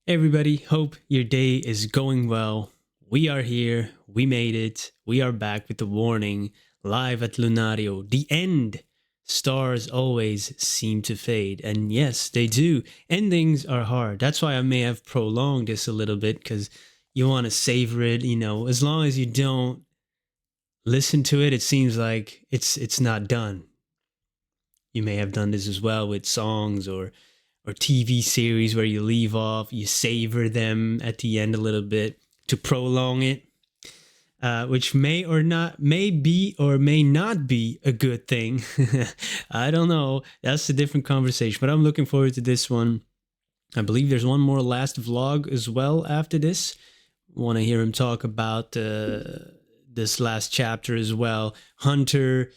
Everybody, hope your day is going well. We are here. We made it. We are back with the warning live at Lunario. The end. Stars always seem to fade. And yes, they do. Endings are hard. That's why I may have prolonged this a little bit because you want to savor it. As long as you don't listen to it, it seems like it's not done. You may have done this as well with songs or TV series where you leave off, you savor them at the end a little bit to prolong it, which may be or may not be a good thing. I don't know. That's a different conversation, but I'm looking forward to this one. I believe there's one more last vlog as well after this. Want to hear him talk about this last chapter as well. Hunter,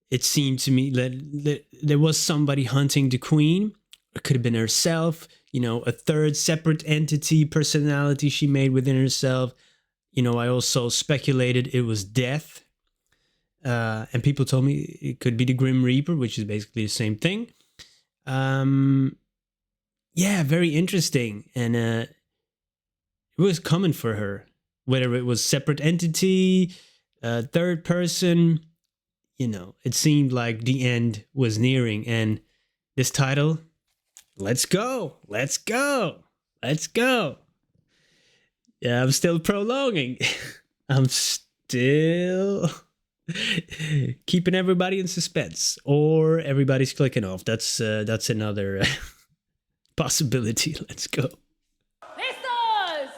it seemed to me that there was somebody hunting the queen. It could have been herself, a third separate entity, personality she made within herself. I also speculated it was death. And people told me it could be the Grim Reaper, which is basically the same thing. Yeah, very interesting. And it was coming for her. Whether it was separate entity, third person, it seemed like the end was nearing. And this title... Let's go. Yeah, I'm still prolonging. I'm still keeping everybody in suspense, or everybody's clicking off. That's another possibility. Let's go. Listos!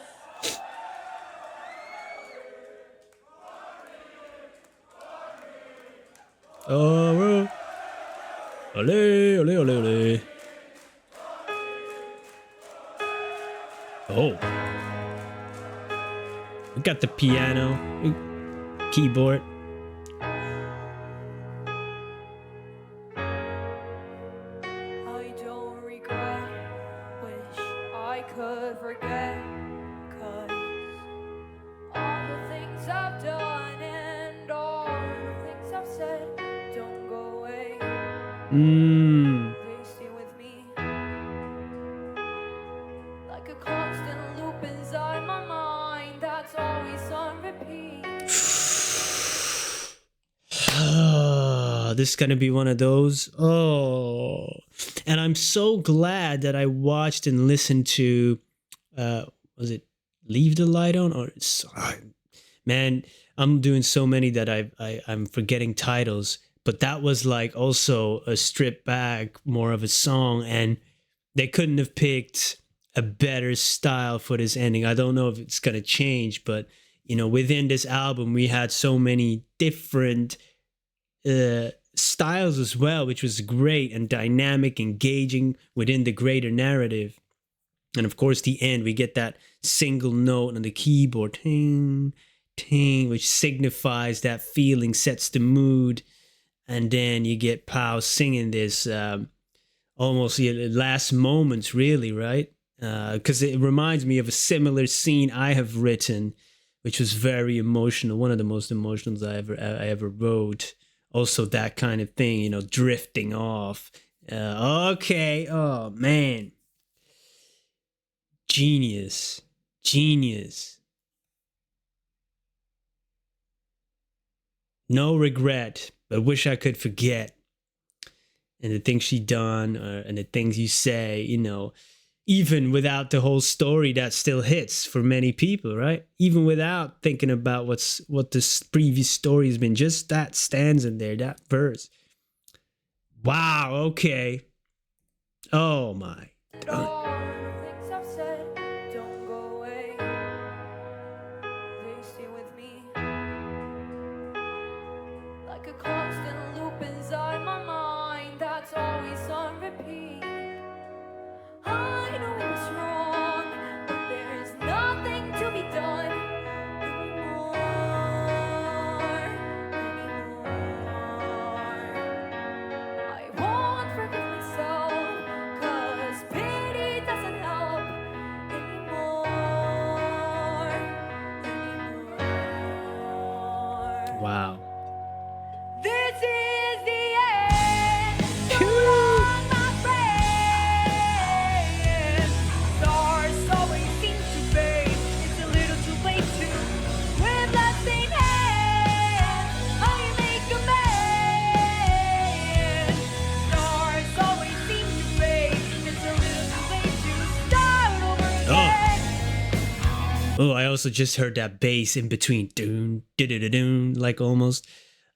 Oh, ole, ole, ole, ole. Oh, we got the piano, keyboard. I don't regret, wish I could forget, 'cause all the things I've done and all the things I've said don't go away. They stay with me like a constant loop inside my mind that's always on repeat. This is gonna be one of those. Oh, and I'm so glad that I watched and listened to. Was it Leave the Light On? Or man, I'm doing so many that I'm forgetting titles. But that was like also a stripped back, more of a song, and they couldn't have picked a better style for this ending. I don't know if it's gonna change, but within this album we had so many different styles as well, which was great and dynamic, engaging within the greater narrative. And of course, the end, we get that single note on the keyboard, ting, ting, which signifies that feeling, sets the mood. And then you get Pau singing this almost the last moments, really, right? Because it reminds me of a similar scene I have written, which was very emotional. One of the most emotional I ever wrote. Also, that kind of thing, drifting off. Okay, oh man, genius. No regret, but wish I could forget. And the things she done, and the things you say, even without the whole story, that still hits for many people, right? Even without thinking about what this previous story has been, just that stands in there, that verse. Wow, okay. Oh my God. All the things I've said don't go away. They stay with me like a constant loop inside my mind that's always on repeat. I know it was wrong, but there's nothing to be done anymore. I won't forgive myself, 'cause pity doesn't help anymore. Wow. This is the end. So long, my friend. Stars so Oh, I also just heard that bass in between. Doon, doon, like almost.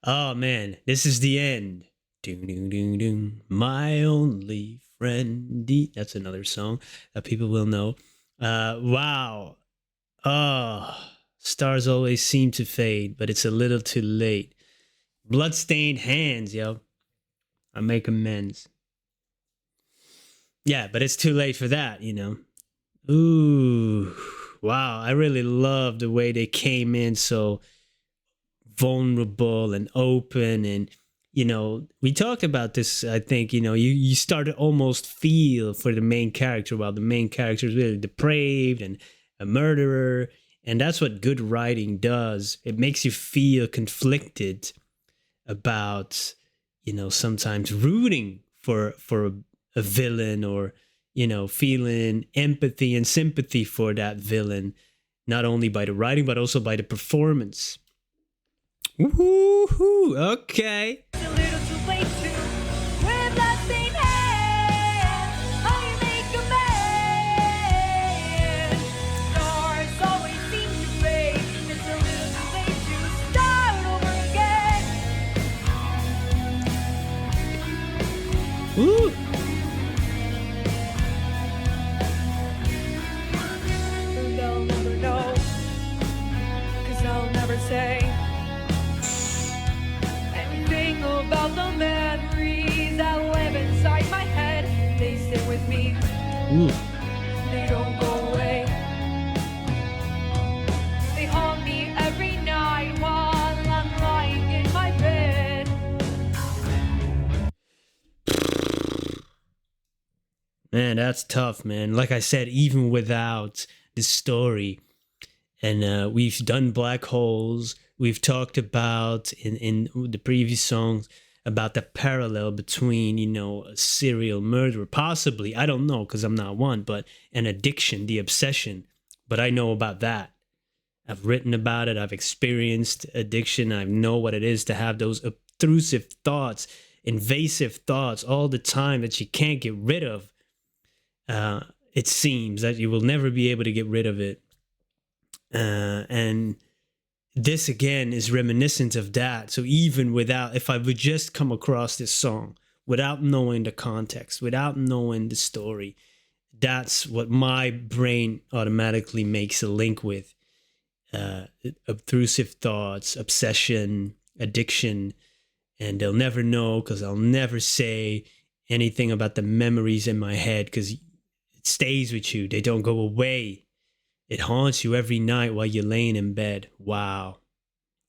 Oh man, this is the end. Doon, doon, doon, doon. My only friend. That's another song that people will know. Wow. Oh, stars always seem to fade, but it's a little too late. Bloodstained hands, yo. I make amends. Yeah, but it's too late for that, you know. Ooh, wow. I really love the way they came in so vulnerable and open. And, you know, we talked about this, I think, you know, you start to almost feel for the main character while the main character is really depraved and a murderer. And that's what good writing does. It makes you feel conflicted about, you know, sometimes rooting for a villain, or, you know, feeling empathy and sympathy for that villain, not only by the writing but also by the performance. Woohoo! Okay. A little too late to wear bloodstained hands. I make amends. Stars always seem to fade. It's a little too late to start over again. Woo! They'll never know, 'cause I'll never say anything about the memories that live inside my head. They sit with me, Ooh. they don't go away. They haunt me every night while I'm lying in my bed. Man, that's tough, man. Like I said, even without the story, and we've done black holes. We've talked about in the previous songs about the parallel between, you know, a serial murderer, possibly, I don't know because I'm not one, but an addiction, the obsession. But I know about that. I've written about it. I've experienced addiction. I know what it is to have those obtrusive thoughts, invasive thoughts all the time that you can't get rid of. It seems that you will never be able to get rid of it. And this again is reminiscent of that. So even without, if I would just come across this song without knowing the context, without knowing the story, that's what my brain automatically makes a link with. Obtrusive thoughts, obsession, addiction, and they'll never know because I'll never say anything about the memories in my head because it stays with you. They don't go away. It haunts you every night while you're laying in bed. Wow.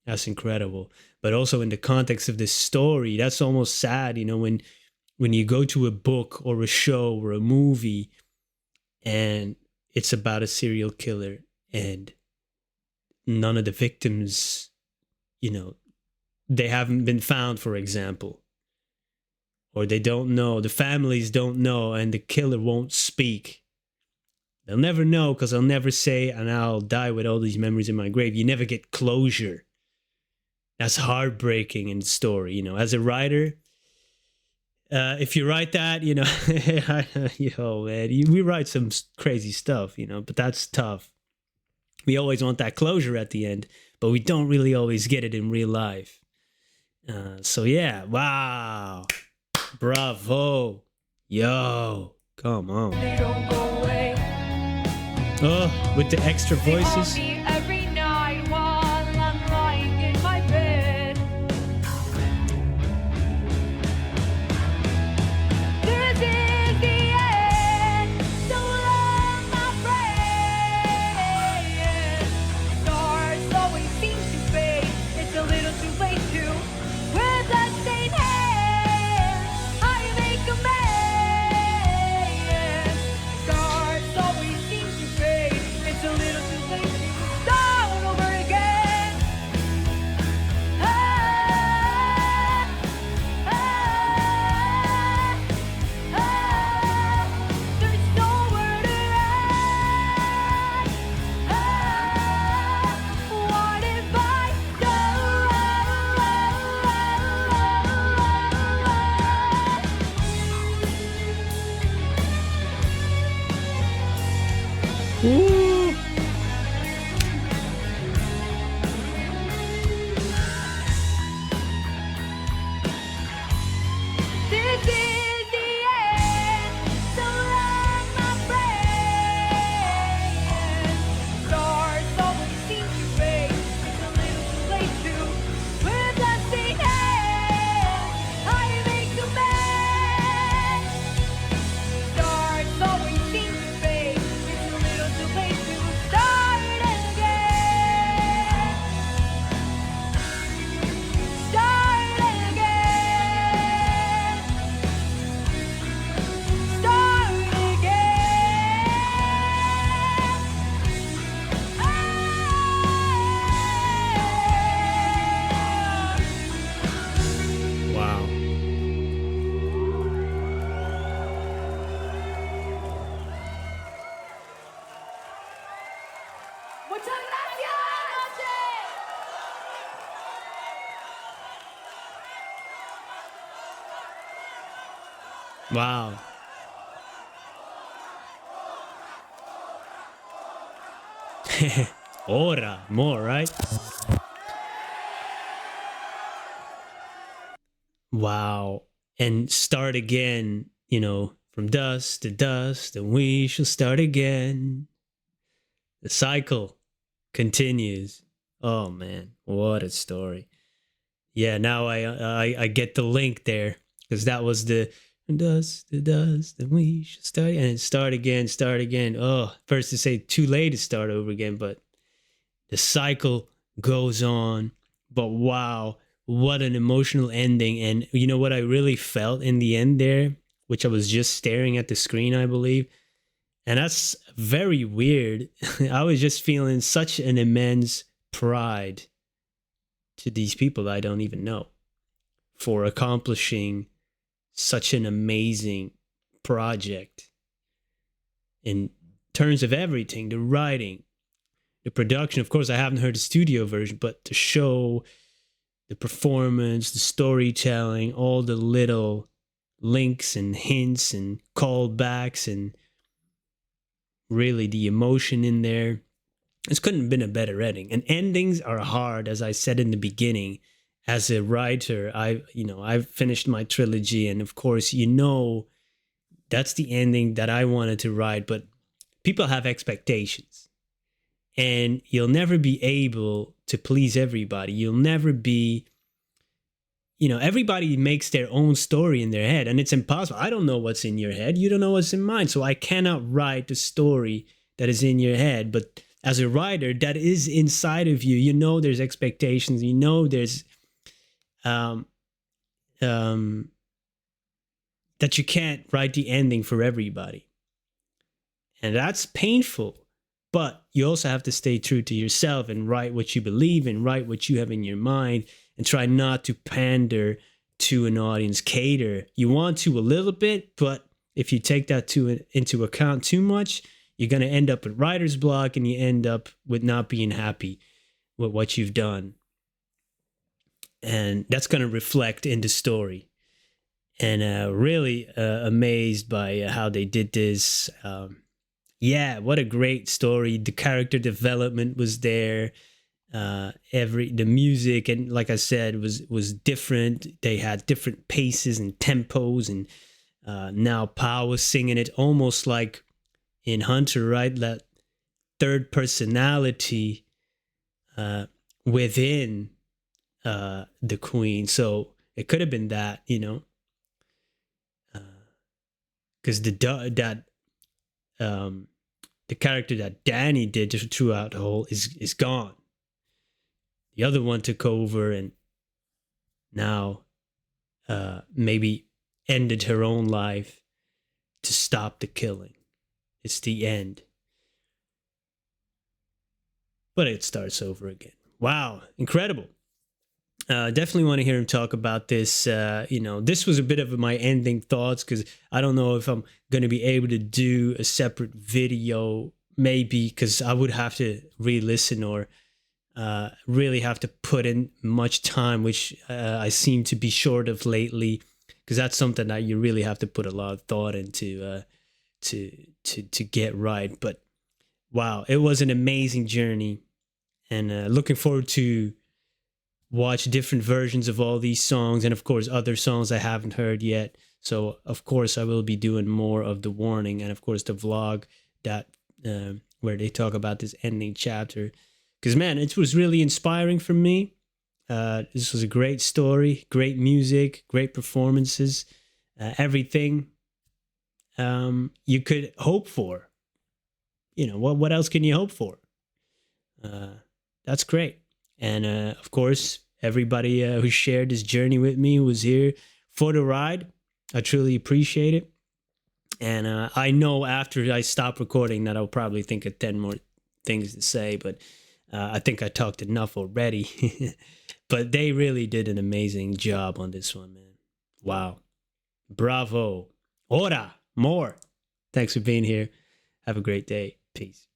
That's incredible. But also in the context of this story, that's almost sad, you know, when you go to a book or a show or a movie and it's about a serial killer and none of the victims, you know, they haven't been found, for example, or they don't know, the families don't know, and the killer won't speak. They'll never know because I'll never say, and I'll die with all these memories in my grave. You never get closure. That's heartbreaking in the story, you know. As a writer, if you write that, you know, yo, man, we write some crazy stuff, you know, but that's tough. We always want that closure at the end, but we don't really always get it in real life. So yeah, wow, bravo, yo, come on. They don't go away. Oh, with the extra They haunt voices. me every night while I'm lying in my bed. This is the end. So long, my friend. Stars always seem to fade. It's a little too late to wear bloodstained hands. I make amends. Stars always seem to fade. It's a little too late to start over again. Ah, ah, ah. There's nowhere to run. Ah, what if I Ooh. Muchas gracias. Wow. Ora, more, right? Wow. And start again, from dust to dust, and we shall start again. The cycle continues. Oh man, what a story. Yeah, now I get the link there, because that was the dust to dust, and we shall start, and start again, start again. Oh, first to say too late to start over again, but the cycle goes on. But wow, what an emotional ending. And you know what I really felt in the end there, which I was just staring at the screen, I believe. And that's very weird. I was just feeling such an immense pride to these people I don't even know for accomplishing such an amazing project in terms of everything, the writing, the production. Of course, I haven't heard the studio version, but the show, the performance, the storytelling, all the little links and hints and callbacks, and really the emotion in there. This couldn't have been a better ending. And endings are hard, as I said in the beginning. As a writer, I've finished my trilogy, and of course, that's the ending that I wanted to write, but people have expectations. And you'll never be able to please everybody. You'll never be, everybody makes their own story in their head, and it's impossible. I don't know what's in your head. You don't know what's in mine. So I cannot write the story that is in your head. But as a writer, that is inside of you. There's expectations. There's that you can't write the ending for everybody. And that's painful. But you also have to stay true to yourself and write what you believe and write what you have in your mind, and try not to pander to an audience, cater. You want to a little bit, but if you take that into account too much, you're going to end up with writer's block, and you end up with not being happy with what you've done. And that's going to reflect in the story. And really amazed by how they did this. Yeah, what a great story. The character development was there. The music, and like I said, was different. They had different paces and tempos, and now Pow was singing it almost like in Hunter, right? That third personality within the Queen. So it could have been that, because the character that Danny did just throughout the whole is gone. The other one took over, and now maybe ended her own life to stop the killing. It's the end. But it starts over again. Wow, incredible. Definitely want to hear him talk about this. This was a bit of my ending thoughts, because I don't know if I'm going to be able to do a separate video, maybe, because I would have to re-listen, or really have to put in much time, which I seem to be short of lately, because that's something that you really have to put a lot of thought into to get right. But wow, it was an amazing journey, and looking forward to watch different versions of all these songs, and of course other songs I haven't heard yet. So of course I will be doing more of the warning, and of course the vlog that where they talk about this ending chapter, because man, it was really inspiring for me. This was a great story, great music, great performances, everything you could hope for. What else can you hope for? That's great. And of course, everybody who shared this journey with me, was here for the ride. I truly appreciate it. And I know after I stop recording that I'll probably think of 10 more things to say, but I think I talked enough already. But they really did an amazing job on this one, man. Wow. Bravo. Ora. More. Thanks for being here. Have a great day. Peace.